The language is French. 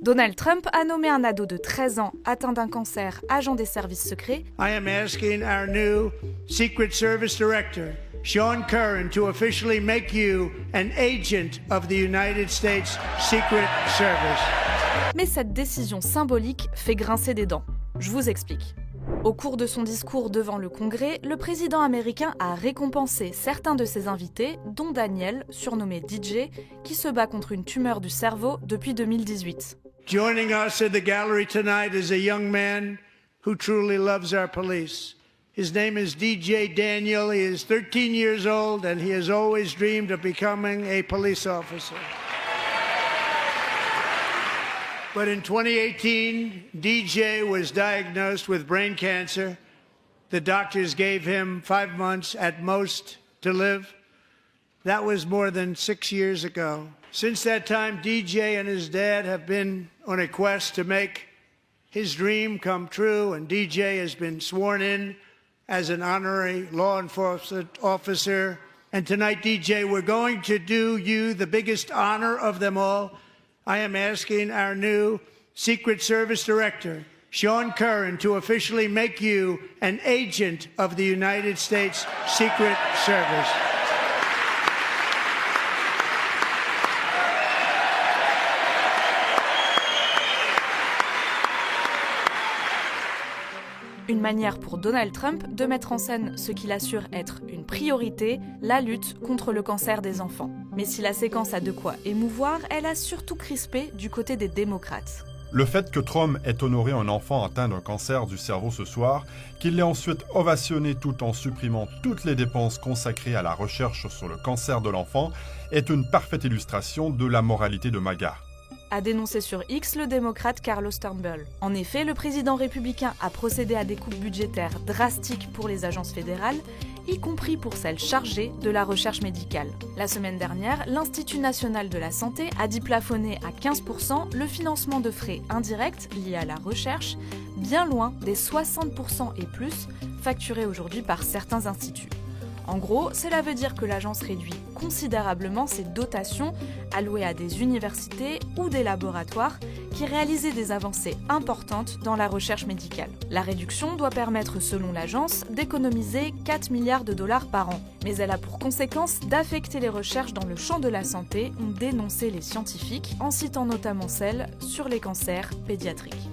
Donald Trump a nommé un ado de 13 ans atteint d'un cancer agent des services secrets. I am asking our new Secret Service Director, Sean Curran, to officially make you an agent of the United States Secret Service. Mais cette décision symbolique fait grincer des dents. Je vous explique. Au cours de son discours devant le Congrès, le président américain a récompensé certains de ses invités, dont Daniel, surnommé DJ, qui se bat contre une tumeur du cerveau depuis 2018. Joining us in the gallery tonight is a young man who truly loves our police. His name is DJ Daniel. He is 13 years old and he has always dreamed of becoming a police officer. But in 2018, DJ was diagnosed with brain cancer. The doctors gave him 5 months at most to live. That was more than 6 years ago. Since that time, DJ and his dad have been on a quest to make his dream come true, and DJ has been sworn in as an honorary law enforcement officer. And tonight, DJ, we're going to do you the biggest honor of them all. I am asking our new Secret Service Director, Sean Curran, to officially make you an agent of the United States Secret Service. Une manière pour Donald Trump de mettre en scène ce qu'il assure être une priorité, la lutte contre le cancer des enfants. Mais si la séquence a de quoi émouvoir, elle a surtout crispé du côté des démocrates. Le fait que Trump ait honoré un enfant atteint d'un cancer du cerveau ce soir, qu'il l'ait ensuite ovationné tout en supprimant toutes les dépenses consacrées à la recherche sur le cancer de l'enfant, est une parfaite illustration de la moralité de MAGA. A dénoncé sur X le démocrate Carlos Turnbull. En effet, le président républicain a procédé à des coupes budgétaires drastiques pour les agences fédérales, y compris pour celles chargées de la recherche médicale. La semaine dernière, l'Institut national de la santé a dit plafonner à 15% le financement de frais indirects liés à la recherche, bien loin des 60% et plus facturés aujourd'hui par certains instituts. En gros, cela veut dire que l'agence réduit considérablement ses dotations allouées à des universités ou des laboratoires qui réalisaient des avancées importantes dans la recherche médicale. La réduction doit permettre, selon l'agence, d'économiser 4 milliards de dollars par an. Mais elle a pour conséquence d'affecter les recherches dans le champ de la santé, ont dénoncé les scientifiques, en citant notamment celles sur les cancers pédiatriques.